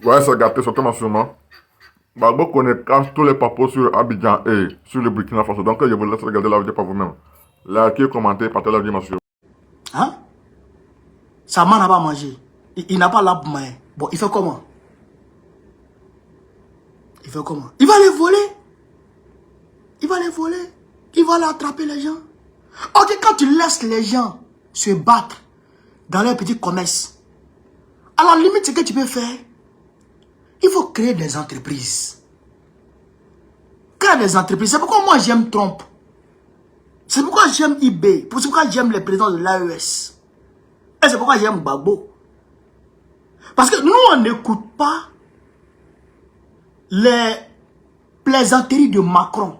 Ouais, c'est gâté, certainement sûrement. Bagbo connaît cache tous les papos sur Abidjan et sur le Burkina Faso. Donc, je vous laisse regarder la vidéo par vous-même. Likez, commentez, partagez la vidéo, monsieur. Hein? Sa main n'a pas mangé. Il n'a pas l'arbre main. Bon, il fait comment? Il fait comment? Il va les voler. Il va les voler. Il va aller attraper les gens. Ok, quand tu laisses les gens se battre dans leurs petits commerces, à la limite, ce que tu peux faire, il faut créer des entreprises. Créer des entreprises. C'est pourquoi moi j'aime Trump. C'est pourquoi j'aime eBay. C'est pourquoi j'aime les présidents de l'AES. Et c'est pourquoi j'aime Gbagbo. Parce que nous, on n'écoute pas les plaisanteries de Macron.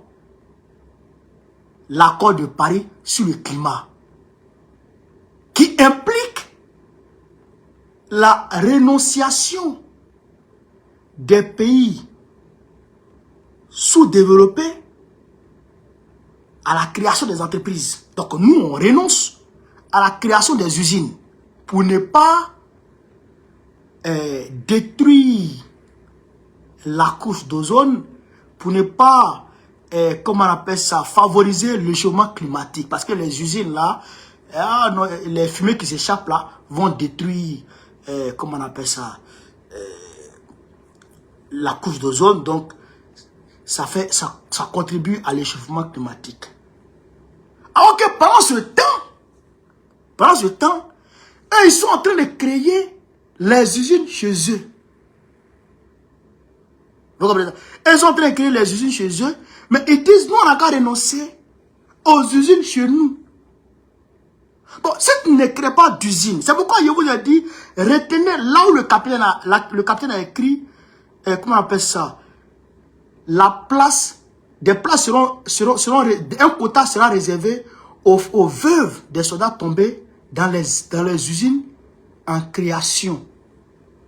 L'accord de Paris sur le climat. Qui implique la renonciation des pays sous-développés à la création des entreprises. Donc nous, on renonce à la création des usines pour ne pas détruire la couche d'ozone, pour ne pas, comment on appelle ça, favoriser le changement climatique. Parce que les usines là, les fumées qui s'échappent là, vont détruire, comment on appelle ça, la couche d'ozone. Donc, ça contribue à l'échauffement climatique. Alors que pendant ce temps, eux, ils sont en train de créer les usines chez eux. Vous comprenez? Ils sont en train de créer les usines chez eux, mais ils disent, nous, on n'a qu'à renoncer aux usines chez nous. Bon, si tu ne crées pas d'usine, c'est pourquoi je vous ai dit, retenez là où le capitaine a écrit, comment on appelle ça, la place, des places un quota sera réservé aux veuves des soldats tombés dans les usines en création.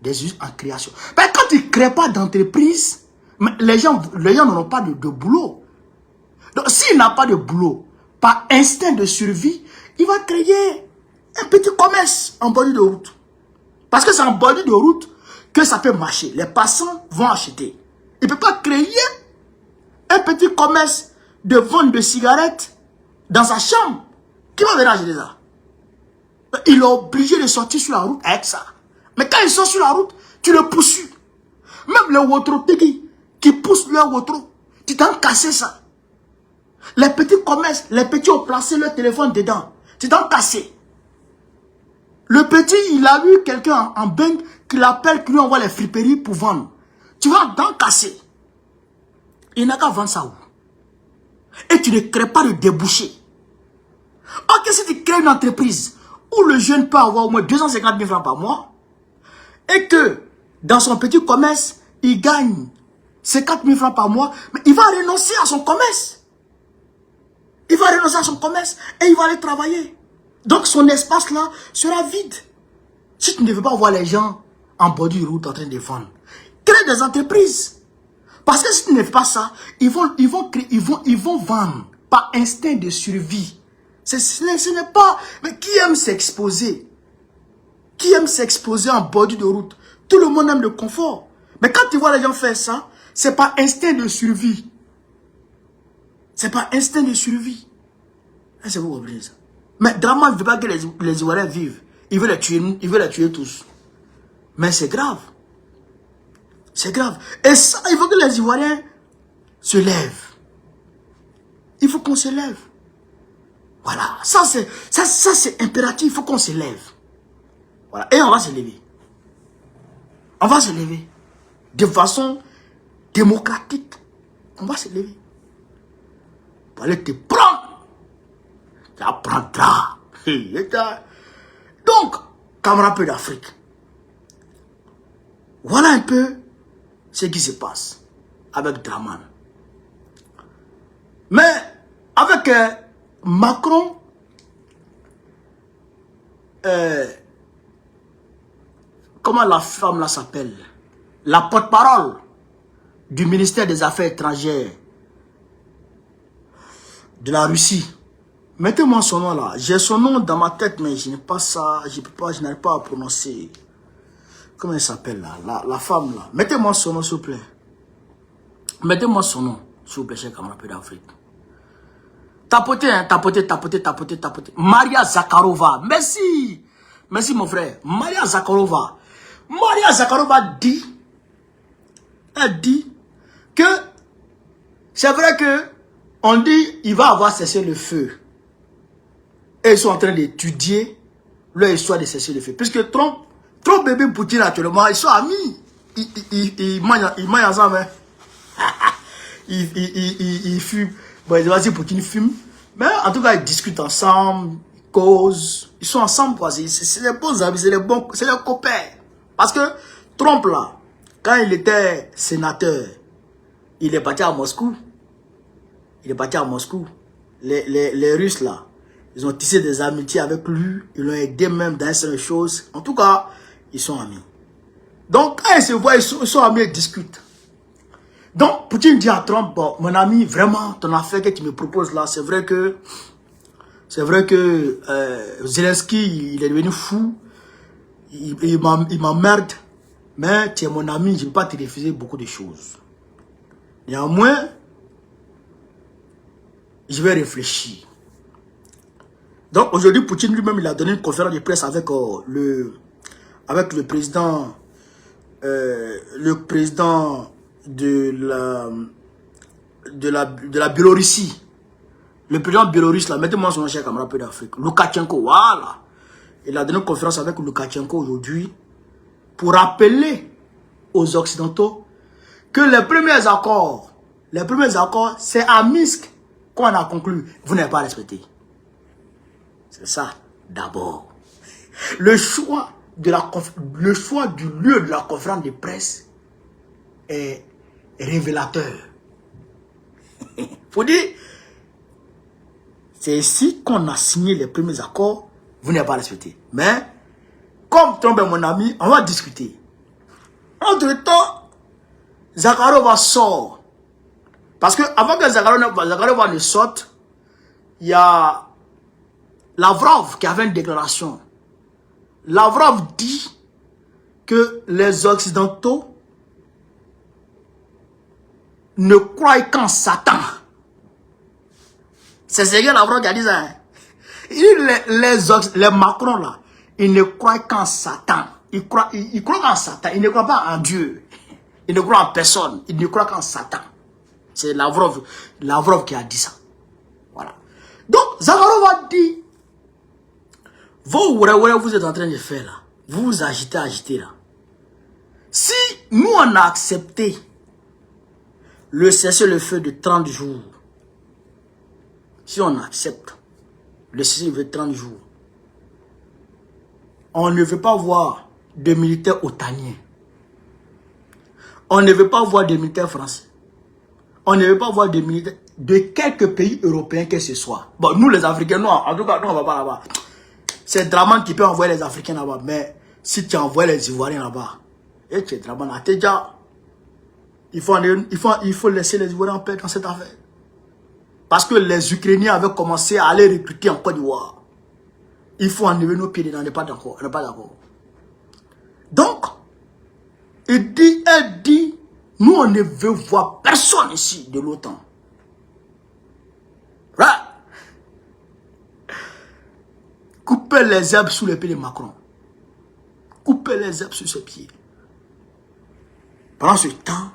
Des usines en création. Mais quand tu ne crées pas d'entreprise, les gens n'auront pas de boulot. Donc s'il n'a pas de boulot, par instinct de survie, il va créer un petit commerce en bordure de route. Parce que c'est en bordure de route que ça peut marcher. Les passants vont acheter. Il ne peut pas créer un petit commerce de vente de cigarettes dans sa chambre. Qui va venir acheter ça? Il est obligé de sortir sur la route avec ça. Mais quand il sort sur la route, tu le poursuis. Même les Wotro-Tiki qui poussent leur Wotro, tu t'en casses ça. Les petits commerces, les petits ont placé leur téléphone dedans. Tu t'en casses. Le petit, il a vu quelqu'un en banque qui l'appelle, qui lui envoie les friperies pour vendre. Tu vas t'en casser. Il n'a qu'à vendre ça où? Et tu ne crées pas de débouché. Ok, si tu crées une entreprise où le jeune peut avoir au moins 250 000 francs par mois, et que dans son petit commerce, il gagne 50 000 francs par mois, mais il va renoncer à son commerce. Il va renoncer à son commerce et il va aller travailler. Donc son espace là sera vide. Si tu ne veux pas voir les gens en bord de route en train de vendre, crée des entreprises. Parce que si tu ne fais pas ça, ils vont vendre par instinct de survie. Ce n'est pas... Mais qui aime s'exposer? Qui aime s'exposer en bordure de route? Tout le monde aime le confort. Mais quand tu vois les gens faire ça, c'est par instinct de survie. C'est par instinct de survie. C'est vous comprenez ça? Mais Draman ne veut pas que les Ivoiriens vivent. Il veut les tuer tous. Mais c'est grave. C'est grave. Et ça, il faut que les Ivoiriens se lèvent. Il faut qu'on se lève. Voilà. Ça, c'est impératif. Il faut qu'on se lève. Voilà. Et on va se lever. On va se lever. De façon démocratique. On va se lever. Pour aller te prendre. Tu apprendras. Donc, camarades peu d'Afrique. Voilà un peu ce qui se passe avec Draman. Mais avec Macron, comment la femme là s'appelle? La porte-parole du ministère des Affaires étrangères de la Russie. Mettez-moi son nom là. J'ai son nom dans ma tête, mais je n'ai pas ça. Je n'arrive pas à prononcer. Comment elle s'appelle là, la femme là. Mettez-moi son nom, s'il vous plaît. Mettez-moi son nom, s'il vous plaît, cher camarade d'Afrique. Tapotez, hein, tapotez. Maria Zakharova. Merci. Merci, mon frère. Maria Zakharova. Maria Zakharova dit, elle dit que c'est vrai que on dit il va avoir cessé le feu. Et ils sont en train d'étudier leur histoire de cesser le feu. Puisque Trump bébé Poutine actuellement, ils sont amis. Ils mangent ensemble. Hein. Ils fument. Bon, vas-y, Poutine fume. Mais en tout cas, ils discutent ensemble, ils causent. Ils sont ensemble, quoi. C'est les bons amis, c'est les copains. Parce que Trump, là, quand il était sénateur, il est parti à Moscou. Les Russes, là, ils ont tissé des amitiés avec lui. Ils l'ont aidé même dans certaines choses. En tout cas, ils sont amis. Donc, quand ils se voient, ils sont amis et discutent. Donc, Poutine dit à Trump, bon, mon ami, vraiment, ton affaire que tu me proposes là, c'est vrai que Zelensky, il est devenu fou. Il m'emmerde. Mais tu es mon ami, je ne peux pas te refuser beaucoup de choses. Néanmoins, je vais réfléchir. Donc aujourd'hui, Poutine lui-même, il a donné une conférence de presse avec le président de la Biélorussie. Le président biélorusse, là, mettez-moi son nom, cher camarade peu d'Afrique. Loukachenko, voilà. Il a donné une conférence avec Loukachenko aujourd'hui pour rappeler aux Occidentaux que les premiers accords, c'est à Minsk qu'on a conclu. Vous n'avez pas respecté. C'est ça, d'abord. Le choix du lieu de la conférence de presse est révélateur. Faut dire, c'est ici qu'on a signé les premiers accords, vous n'avez pas respecté. Mais, comme Trump est mon ami, on va discuter. Entre-temps, Zakharova sort. Parce que avant que Zakharova ne sorte, il y a Lavrov qui avait une déclaration. Lavrov dit que les Occidentaux ne croient qu'en Satan. C'est ce que Lavrov qui a dit ça. Hein? Les Macron là, ils ne croient qu'en Satan. Ils croient qu'en Satan. Ils ne croient pas en Dieu. Ils ne croient en personne. Ils ne croient qu'en Satan. C'est Lavrov qui a dit ça. Voilà. Donc, Zakharova dit, vous êtes en train de faire là, vous vous agitez là. Si nous on a accepté le cessez-le-feu de 30 jours, si on accepte le cessez-le-feu de 30 jours, on ne veut pas voir de militaires otaniens. On ne veut pas voir des militaires français. On ne veut pas voir des militaires de quelques pays européens que ce soit. Bon, nous les Africains, non, en tout cas, nous on va pas là-bas. C'est Draman qui peut envoyer les Africains là-bas. Mais si tu envoies les Ivoiriens là-bas, et tu es Draman là, t'es déjà... Il faut laisser les Ivoiriens en paix dans cette affaire. Parce que les Ukrainiens avaient commencé à aller recruter en Côte d'Ivoire. Il faut enlever nos pieds dedans, on n'est pas d'accord. Donc, elle dit, nous on ne veut voir personne ici de l'OTAN. Right? Coupez les herbes sous les pieds de Macron. Coupez les herbes sous ses pieds. Pendant ce temps,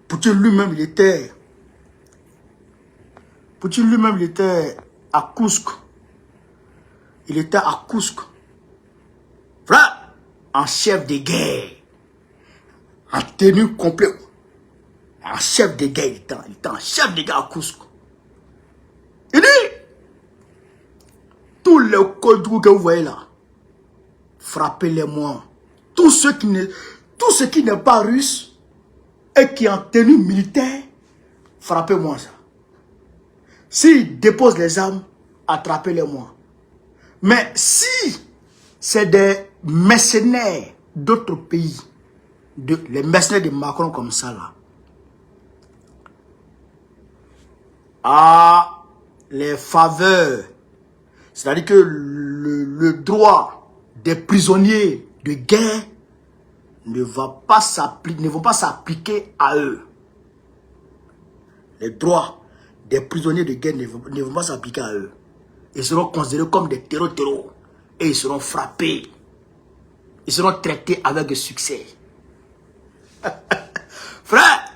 Poutine lui-même, il était à Kousk. Il était à Kousk. Frère, en chef de guerre. En tenue complète. En chef de guerre, il était en chef de guerre à Kousk. Il dit, tous les codes que vous voyez là, frappez-les-moi. Tout ce qui n'est pas russe et qui est en tenue militaire, frappez-moi ça. S'ils déposent les armes, attrapez-les-moi. Mais si c'est des mercenaires d'autres pays, les mercenaires de Macron comme ça là, les faveurs, c'est-à-dire que le droit des prisonniers de guerre ne vont pas s'appliquer à eux. Les droits des prisonniers de guerre ne vont pas s'appliquer à eux. Ils seront considérés comme des terreaux et ils seront frappés. Ils seront traités avec succès. Frère,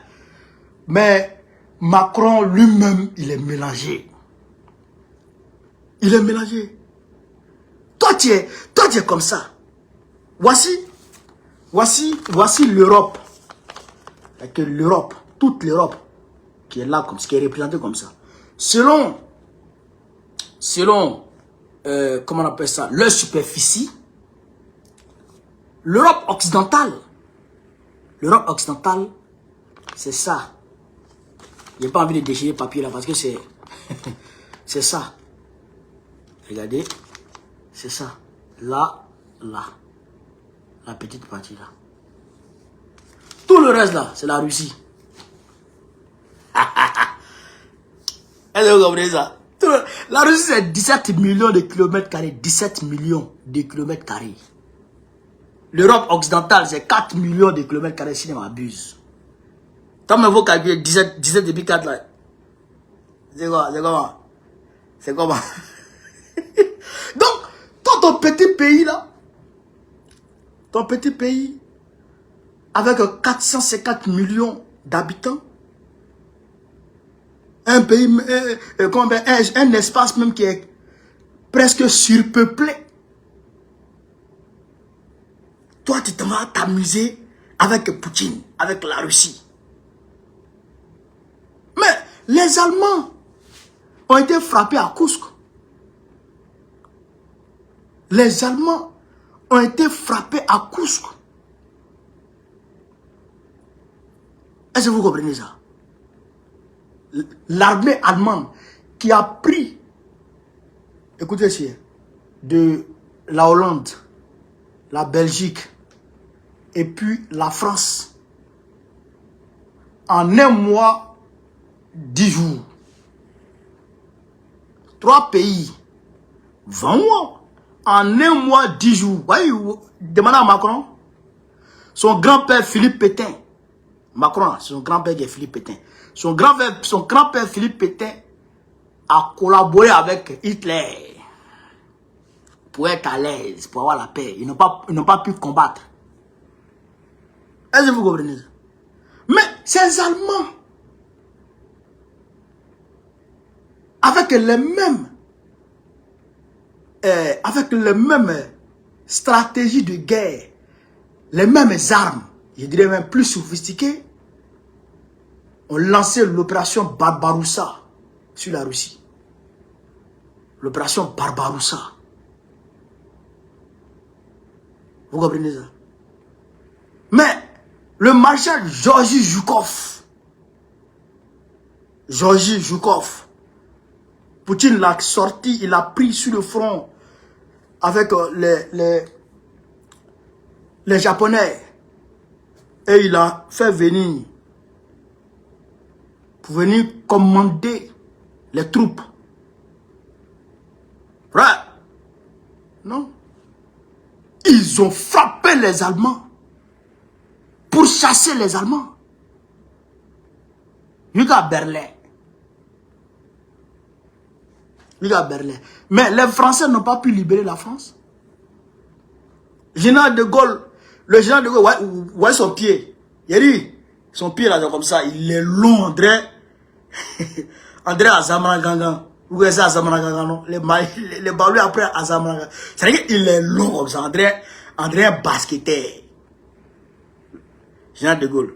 mais Macron lui-même, il est mélangé. Il est mélangé. Toi, tu es comme ça. Voici l'Europe. L'Europe, toute l'Europe, qui est là, qui est représentée comme ça. Selon comment on appelle ça, leur superficie, l'Europe occidentale, c'est ça. Je n'ai pas envie de déchirer le papier là parce que c'est c'est ça. Regardez, c'est ça. Là, la petite partie là. Tout le reste là, c'est la Russie. Est-ce que vous comprenez ça? La Russie, c'est 17 millions de kilomètres carrés. 17 millions de kilomètres carrés. L'Europe occidentale, c'est 4 millions de kilomètres carrés, si je ne m'abuse. Tant que vous calculez 17 depuis 4 là. C'est quoi? C'est comment? Donc, dans ton petit pays là, avec 450 millions d'habitants, un pays, un espace même qui est presque surpeuplé. Toi, tu te vas t'amuser avec Poutine, avec la Russie. Mais les Allemands ont été frappés à Kursk. Les Allemands ont été frappés à Kursk. Est-ce que vous comprenez ça? L'armée allemande qui a pris, écoutez ici, de la Hollande, la Belgique et puis la France, en un mois, 10 jours, 3 pays, 20 mois, en un mois, 10 jours. Voyez, demandez à Macron, son grand-père Philippe Pétain, Macron, son grand-père qui est Philippe Pétain, son grand-père Philippe Pétain a collaboré avec Hitler pour être à l'aise, pour avoir la paix. Ils n'ont pas pu combattre. Est-ce que vous comprenez ça? Mais ces Allemands, avec les mêmes stratégies de guerre, les mêmes armes, je dirais même plus sophistiquées, ont lancé l'opération Barbaroussa sur la Russie. L'opération Barbaroussa. Vous comprenez ça? Mais le maréchal Georgi Zhukov, Poutine l'a sorti, il l'a pris sur le front avec les Japonais. Et il a fait venir, pour venir commander les troupes. Frère, non? Ils ont frappé les Allemands pour chasser les Allemands. Jusqu'à Berlin. Mais les Français n'ont pas pu libérer la France. Le général de Gaulle, voyez son pied. Il a dit, son pied là, comme ça, il est long, André Azamara Gangan. Vous voyez ça, Azamara Gangan, non? Les balous après Azamara Gangan. C'est-à-dire qu'il est long comme ça, André basketteur. Général de Gaulle.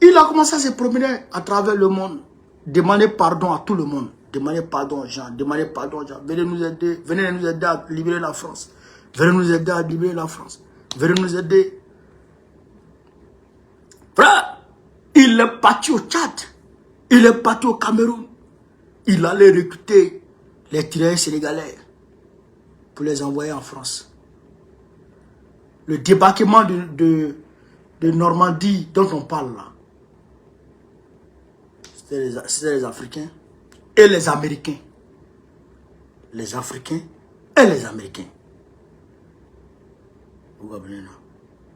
Il a commencé à se promener à travers le monde, demander pardon à tout le monde. Demandez pardon aux gens, venez nous aider à libérer la France. Venez nous aider à libérer la France. Venez nous aider. Frère, il est parti au Tchad, il est parti au Cameroun. Il allait recruter les tirailleurs sénégalais pour les envoyer en France. Le débarquement de Normandie dont on parle là, c'était les Africains et les Américains. Les Africains et les Américains. Vous comprenez, non?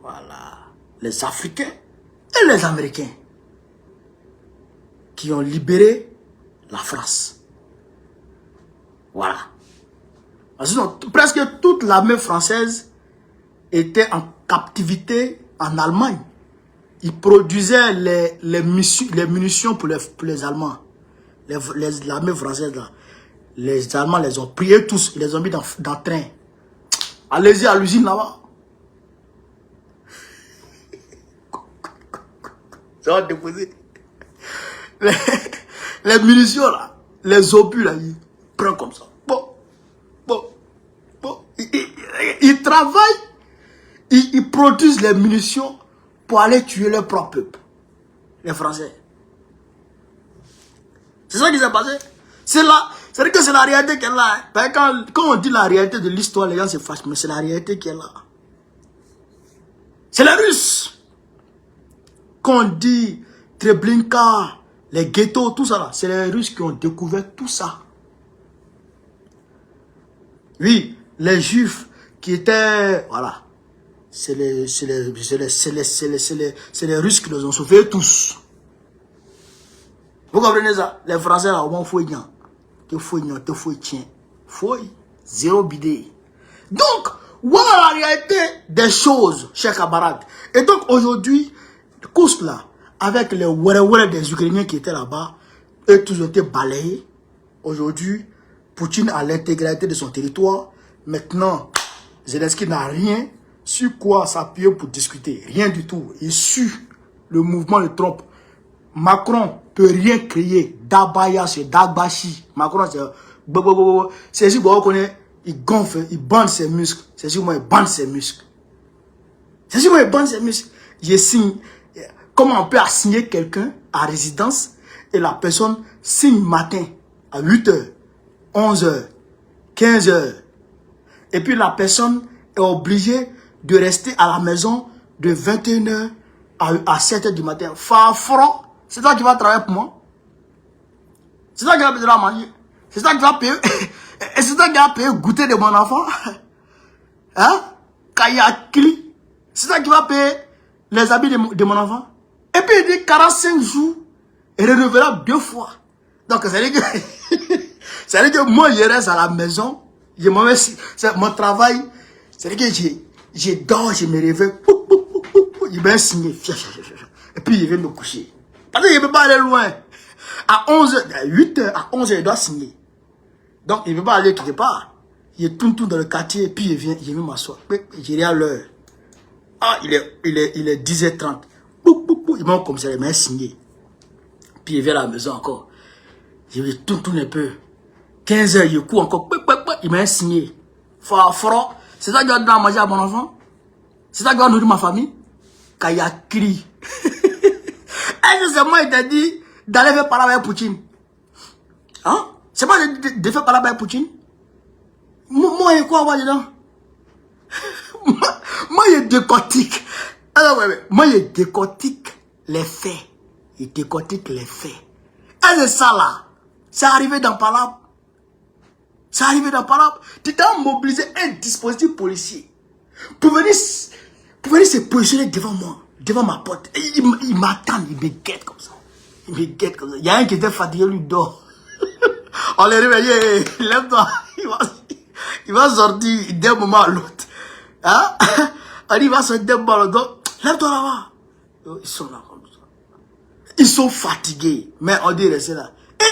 Voilà. Les Africains et les Américains qui ont libéré la France. Voilà. Sinon, presque toute l'armée française était en captivité en Allemagne. Ils produisaient les munitions pour les Allemands. L'armée française, là. Les Allemands les ont priés tous. Ils les ont mis dans le train. Allez-y à l'usine là-bas. Ça va déposer. Les munitions là. Les obus là. Ils prennent comme ça. Bon. Ils travaillent. Ils produisent les munitions pour aller tuer leur propre peuple. Les Français. C'est ça qui s'est passé. C'est là. C'est que c'est la réalité qui est là. Hein. Quand on dit la réalité de l'histoire, les gens se fâchent. Mais c'est la réalité qui est là. C'est les Russes. Quand on dit Treblinka, les ghettos, tout ça là, c'est les Russes qui ont découvert tout ça. Oui, les Juifs qui étaient... Voilà. C'est les Russes qui nous ont sauvés tous. Vous comprenez ça? Les Français là, au moins, faut y aller. Zéro bidé. Donc, voilà la réalité des choses, chers camarades. Et donc, aujourd'hui, course là, avec les ouare des Ukrainiens qui étaient là-bas, eux tous ont été balayés. Aujourd'hui, Poutine a l'intégralité de son territoire. Maintenant, Zelensky n'a rien sur quoi s'appuyer pour discuter. Rien du tout. Il suit le mouvement de Trump. Macron peut rien créer. Dabaya, c'est Dabashi. Macron, c'est si vous connaissez, il gonfle, il bande ses muscles. C'est si moi, il bande ses muscles. C'est si moi, il bande ses muscles. Je signe. Comment on peut assigner quelqu'un à résidence et la personne signe matin à 8h, 11h, 15h. Et puis la personne est obligée de rester à la maison de 21h à 7h du matin. Fafron, c'est toi qui vas travailler pour moi. C'est toi qui vas payer à manger. C'est toi qui vas payer. Et c'est toi qui vas payer goûter de mon enfant. Hein? Kayakli. C'est toi qui vas payer les habits de mon enfant. Et puis il dit 45 jours. Et renouvelable 2 fois. Donc ça veut dire que moi je reste à la maison. Mon travail. C'est-à-dire que je dors, je me réveille. Il va signer. Et puis il vient me coucher. Parce qu'il ne peut pas aller loin. À 11h, à 8h, à 11h, il doit signer. Donc il ne peut pas aller quelque part. Il tourne tout dans le quartier et puis il vient m'asseoir. J'ai rien à l'heure. Ah, il est 10h30. Il m'a comme ça, il m'a signé. Puis il vient à la maison encore. Je vais tourner un peu. 15h, il court encore. Il m'a signé. Fafro. C'est ça que je dois donner à manger à mon enfant? C'est ça que je dois nourrir ma famille? Kayakri. Est-ce que c'est moi qui t'ai dit d'aller faire parler avec Poutine? Hein? C'est pas de faire parler avec Poutine? Moi, il y a quoi avoir dedans? Moi, il décortique. Alors, moi, il décortique les faits. Il décortique les faits. Et c'est ça là. C'est arrivé dans Palab. C'est arrivé dans Palab. Tu t'as mobilisé un dispositif policier pour venir se positionner devant moi, devant ma porte. Il m'attend, il me guette comme ça. Il me guette comme ça. Il y a un qui était fatigué, lui dort. On l'a réveillé. Lève-toi. Il va sortir d'un moment à l'autre. Hein? On dit, il va sortir d'un moment à l'autre. Lève-toi là-bas. Ils sont là comme ça. Ils sont fatigués. Mais on dit rester là. Et,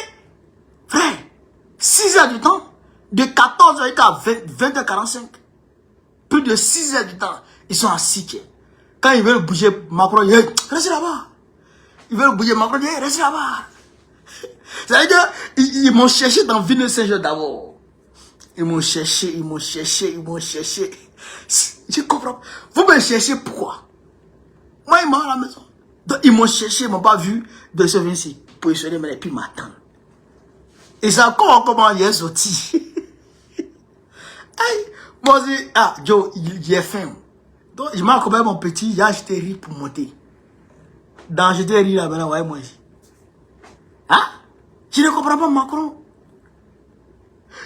frère, 6 heures du temps, de 14h à 20h45, plus de 6 heures du temps, ils sont assis. Quand ils veulent bouger, Macron, il dit, restez là-bas. Ils veulent bouger, Macron, il dit, restez là-bas. Ça veut dire qu'ils m'ont cherché dans Ville Saint-Jean d'abord. Ils m'ont cherché. Je comprends. Vous me cherchez pourquoi? Moi, ils m'ont à la maison. Donc, ils m'ont cherché, ils m'ont pas vu de se venir ici, positionner, mais puis m'attendre. Et c'est encore comment il est sorti. Moi, je dis, ah, Joe, il est faim. Donc, je m'en accompagne mon petit, il a acheté riz pour monter. Dans acheter riz là, maintenant, voyez moi ici. Hein? Je ne comprends pas Macron.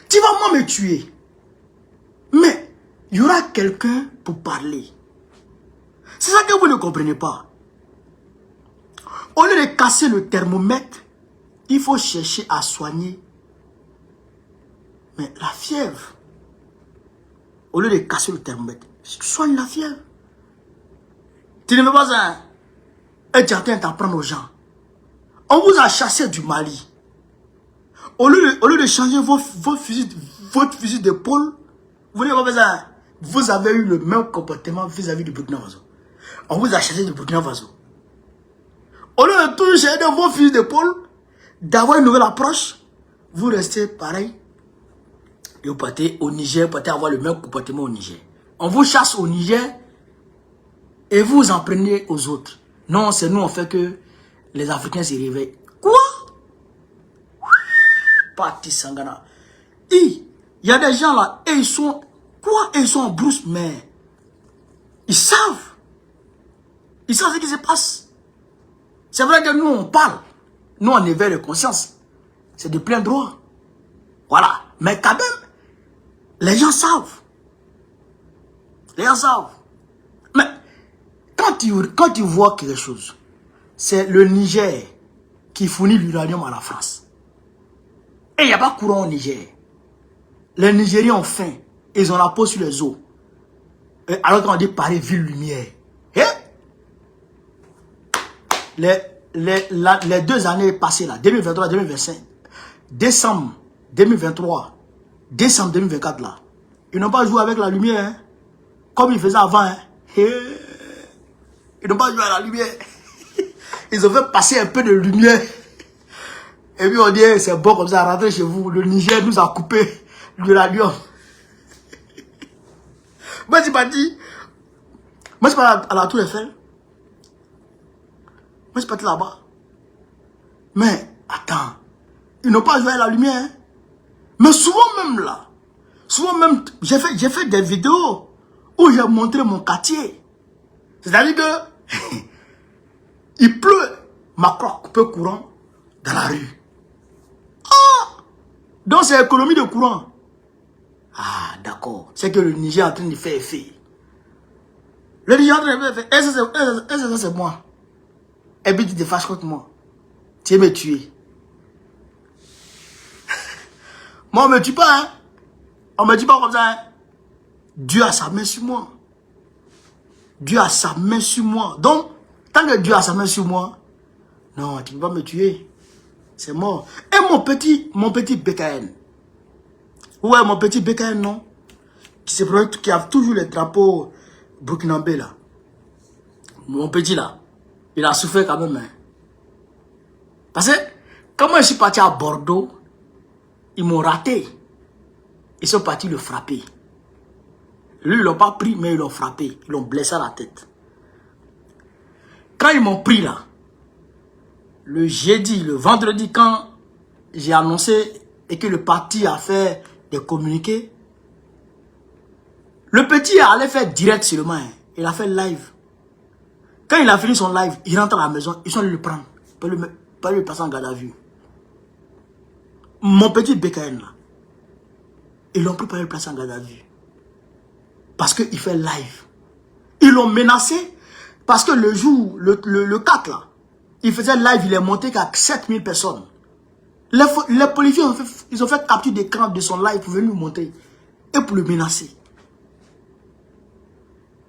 Tu vas moi me tuer. Mais, il y aura quelqu'un pour parler. C'est ça que vous ne comprenez pas. Au lieu de casser le thermomètre, il faut chercher à soigner. Mais la fièvre, au lieu de casser le thermomètre, soigne la fièvre. Tu ne veux pas un jardin t'apprendre aux gens. On vous a chassé du Mali. Au lieu de changer votre fusil d'épaule, vous n'avez pas besoin. Vous avez eu le même comportement vis-à-vis du Burkina Faso. On vous a chassé du Burkina Faso. Au lieu de toujours changer vos fusils d'épaule, d'avoir une nouvelle approche, vous restez pareil. Et vous partez au Niger, vous partez avoir le même comportement au Niger. On vous chasse au Niger et vous en prenez aux autres. Non, c'est nous, on fait que les Africains se réveillent. Quoi? Parti Sangana. Il y a des gens là, et ils sont... Quoi? Et ils sont en brousse, mais... Ils savent. Ils savent ce qui se passe. C'est vrai que nous, on parle. Nous, on éveille les consciences. C'est de plein droit. Voilà. Mais quand même, les gens savent. Les gens savent. Mais quand tu vois quelque chose, c'est le Niger qui fournit l'uranium à la France. Et il n'y a pas courant au Niger. Les Nigériens ont faim. Ils ont la peau sur les os. Et alors qu'on dit Paris, ville lumière. Les 2 années passées là, 2023, 2025, décembre 2023, décembre 2024 là, ils n'ont pas joué avec la lumière, hein, comme ils faisaient avant. Hein. Ils n'ont pas joué à la lumière. Ils ont fait passer un peu de lumière. Et puis on dit, c'est bon comme ça, rentrez chez vous. Le Niger nous a coupé l'uranium. Moi, je parti. Moi, je suis parti à la Tour Eiffel. Moi, je suis parti là-bas. Mais, attends. Ils n'ont pas joué à la lumière. Hein? Mais souvent même là. Souvent même, j'ai fait des vidéos où j'ai montré mon quartier. C'est-à-dire que il pleut. Macron a coupé courant dans la rue. Ah! Donc c'est économie de courant. Ah, d'accord. C'est que le Niger est en train de faire effet. Le Niger est en train de faire effet. Et ça, c'est moi. Et puis tu te fâches contre moi. Tu veux me tuer. Moi, on me tue pas, hein. On me tue pas comme ça, hein. Dieu a sa main sur moi. Dieu a sa main sur moi. Donc, tant que Dieu a sa main sur moi, non, tu ne peux pas me tuer. C'est mort. Et mon petit BKN. Ouais, mon petit BKN, non. Qui a toujours les drapeaux burkinabés, là. Mon petit, là. Il a souffert quand même, hein. Parce que, quand moi je suis parti à Bordeaux, ils m'ont raté. Ils sont partis le frapper. Lui, ils l'ont pas pris, mais ils l'ont frappé. Ils l'ont blessé à la tête. Quand ils m'ont pris, là, le jeudi, le vendredi, quand j'ai annoncé et que le parti a fait des communiqués, le petit allait faire direct seulement. Hein. Il a fait live. Quand il a fini son live, il rentre à la maison, ils sont allés le prendre. Pas lui passer en garde à vue. Mon petit BKN, là, ils l'ont pris par le placer en garde à vue. Parce qu'il fait live. Ils l'ont menacé. Parce que le jour, le 4 là, il faisait live, il est monté qu'à 7000 personnes. Les policiers ils ont fait capture d'écran de son live pour venir lui montrer. Et pour le menacer.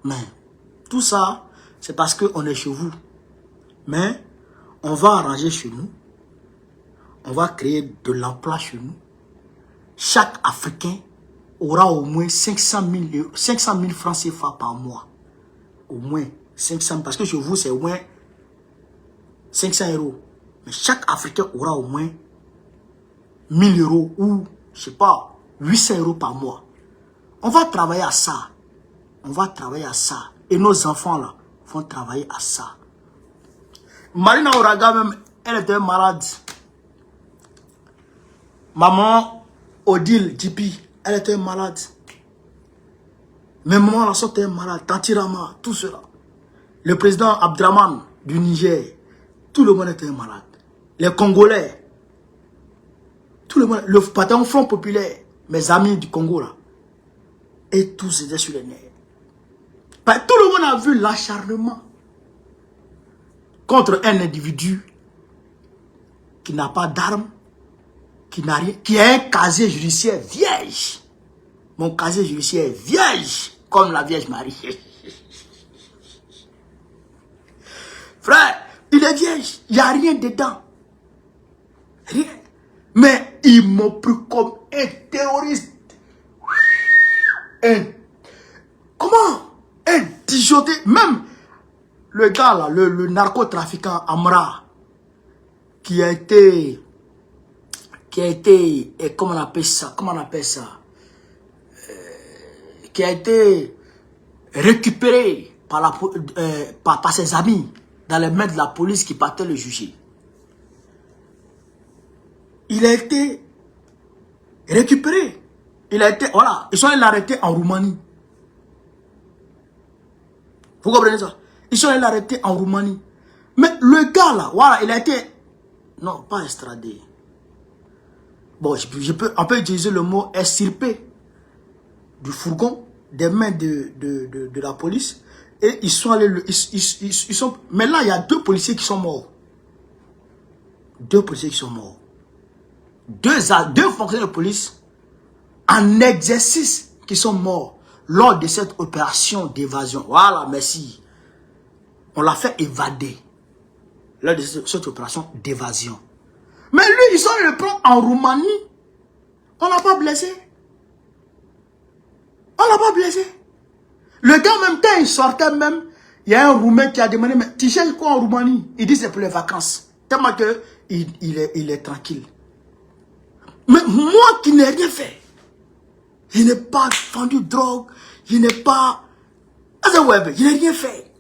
Mais, tout ça, c'est parce qu'on est chez vous. Mais, on va arranger chez nous. On va créer de l'emploi chez nous. Chaque Africain aura au moins 500 000 francs CFA par mois. Au moins 500, parce que chez vous, c'est au moins 500 euros. Mais chaque Africain aura au moins 1000 euros ou, je sais pas, 800 euros par mois. On va travailler à ça. On va travailler à ça. Et nos enfants, là, vont travailler à ça. Marina Oraga, même, elle était malade. Maman, Odile, Djipi, elle était malade. Mes mamans, la sorte était malade. Tanti Rama, tout cela. Le président Abdraman du Niger, tout le monde était malade. Les Congolais, tout le monde, le patron Front Populaire, mes amis du Congo là, et tous étaient sur les nerfs. Ben, tout le monde a vu l'acharnement contre un individu qui n'a pas d'armes, qui n'a rien, qui a un casier judiciaire vierge. Mon casier judiciaire est vierge, comme la Vierge Marie. Frère, il est vierge, il n'y a rien dedans. Rien. Mais ils m'ont pris comme un terroriste. Comment? Un disjoncté. Même le gars là, le narcotrafiquant Amra, qui a été, comment on appelle ça, qui a été récupéré par ses amis dans les mains de la police qui partait le juger. Il a été récupéré. Voilà, ils sont allés l'arrêter en Roumanie. Vous comprenez ça? Ils sont allés l'arrêter en Roumanie. Mais le gars là, voilà, il a été, non, pas extradé. Bon, on peut utiliser le mot extirpé du fourgon des mains de la police. Et ils sont allés, mais là, il y a 2 policiers qui sont morts. 2 policiers qui sont morts. 2 fonctionnaires de police en exercice qui sont morts lors de cette opération d'évasion. Voilà, merci. On l'a fait évader lors de cette opération d'évasion. Mais lui, ils sont allés le prendre en Roumanie. On l'a pas blessé. On l'a pas blessé. Le gars, en même temps, il sortait même. Il y a un Roumain qui a demandé, mais tu cherches quoi en Roumanie? Il dit c'est pour les vacances. Tellement que il est tranquille. Mais moi qui n'ai rien fait, je n'ai pas vendu drogue, je n'ai pas... Je n'ai rien fait.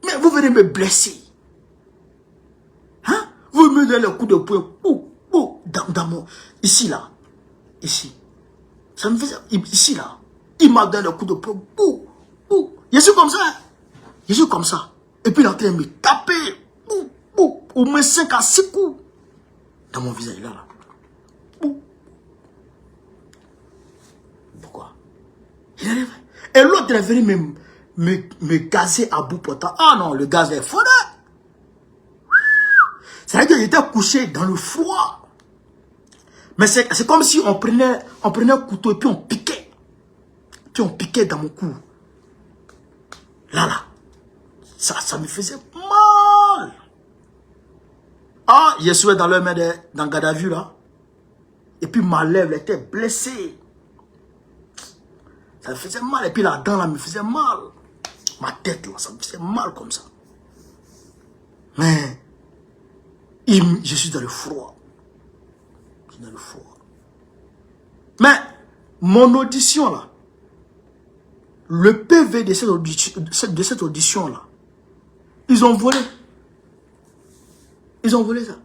Mais vous venez me blesser. Hein? Vous me donnez le coup de poing. Dans mon... Ici, là. Ici. Ça me faisait... Ici, là. Il m'a donné le coup de poing. Je suis comme ça. Je suis comme ça. Et puis il est en train de me taper. Au moins 5 à 6 coups. Dans mon visage, là. Pourquoi? Il arrive. Et l'autre est venu me gazer à bout portant. Ah non, le gaz est fort. C'est-à-dire que j'étais couché dans le froid. Mais c'est comme si on prenait un couteau et puis on piquait. Puis on piquait dans mon cou. Là. Ça me faisait mal. Ah, je suis dans le main dans garde à vue là. Et puis ma lèvre était blessée. Ça me faisait mal. Et puis la dent là me faisait mal. Ma tête là, ça me faisait mal comme ça. Mais je suis dans le froid. Je suis dans le froid. Mais mon audition là, le PV de cette audition là, ils ont volé. Ils ont volé ça.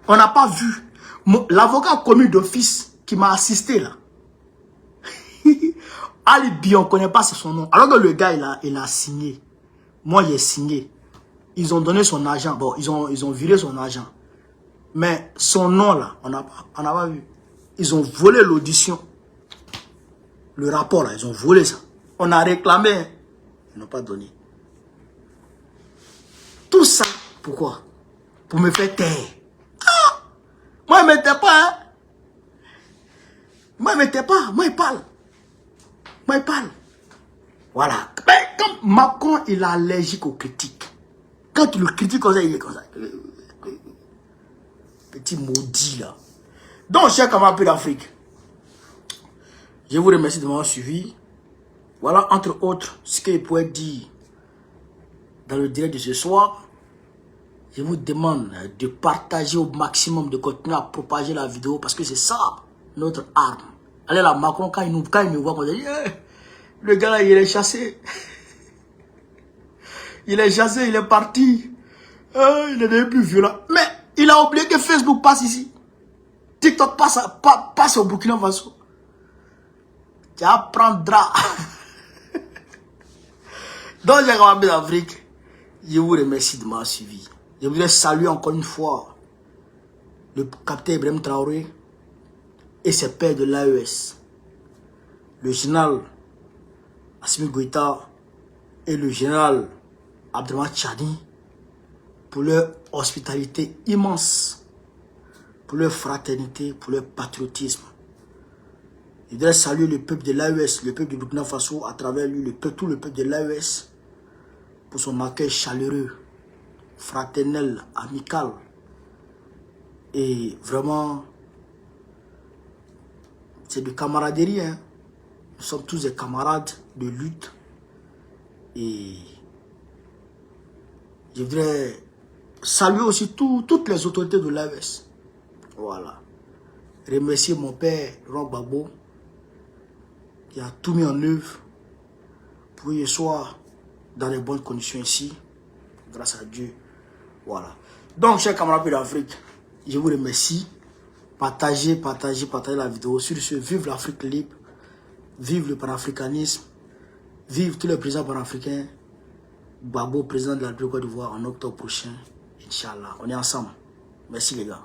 On n'a pas vu. L'avocat commis d'office qui m'a assisté là. Alibi, on ne connaît pas son nom. Alors que le gars, il a signé. Moi, j'ai signé. Ils ont donné son argent. Bon, ils ont viré son argent. Mais son nom là, on n'a pas vu. Ils ont volé l'audition. Le rapport là, ils ont volé ça. On a réclamé. Ils n'ont pas donné. Tout ça, pourquoi? Pour me faire taire. Ah! Moi, il ne m'était pas. Hein? Moi, il ne m'était pas. Moi, il parle. Moi, il parle. Voilà. Mais comme Macron, il est allergique aux critiques. Quand tu le critiques comme ça, il est comme ça. Petit maudit, là. Donc, chers camarades d'Afrique, je vous remercie de m'avoir suivi. Voilà, entre autres, ce qu'il pourrait dire dans le direct de ce soir. Je vous demande de partager au maximum, de continuer à propager la vidéo parce que c'est ça notre arme. Allez là, Macron, quand il me voit, on dit, le gars là, il est chassé. Il est chassé, il est parti. Il est devenu plus violent. Mais il a oublié que Facebook passe ici. TikTok passe au Burkina Faso. Tu apprendras. Donc, les camarades d'Afrique, je vous remercie de m'avoir suivi. Je voudrais saluer encore une fois le capitaine Ibrahim Traoré et ses pairs de l'AES. Le général Assimi Goïta et le général Abdelrahman Tchani pour leur hospitalité immense, pour leur fraternité, pour leur patriotisme. Je voudrais saluer le peuple de l'AES, le peuple du Burkina Faso, à travers lui, tout le peuple de l'AES, pour son accueil chaleureux, fraternel, amical. Et vraiment, c'est de camaraderie. Hein. Nous sommes tous des camarades de lutte. Et je voudrais saluer aussi toutes les autorités de l'AES. Voilà. Remercier mon père, Ron Gbagbo, qui a tout mis en œuvre pour qu'il soit dans les bonnes conditions ici, grâce à Dieu. Voilà. Donc, chers camarades d'Afrique, je vous remercie. Partagez la vidéo. Sur ce, vive l'Afrique libre, vive le panafricanisme, vive tous les présidents panafricains. Gbagbo, président de la République de Côte d'Ivoire, en octobre prochain. Inch'Allah. On est ensemble. Merci les gars.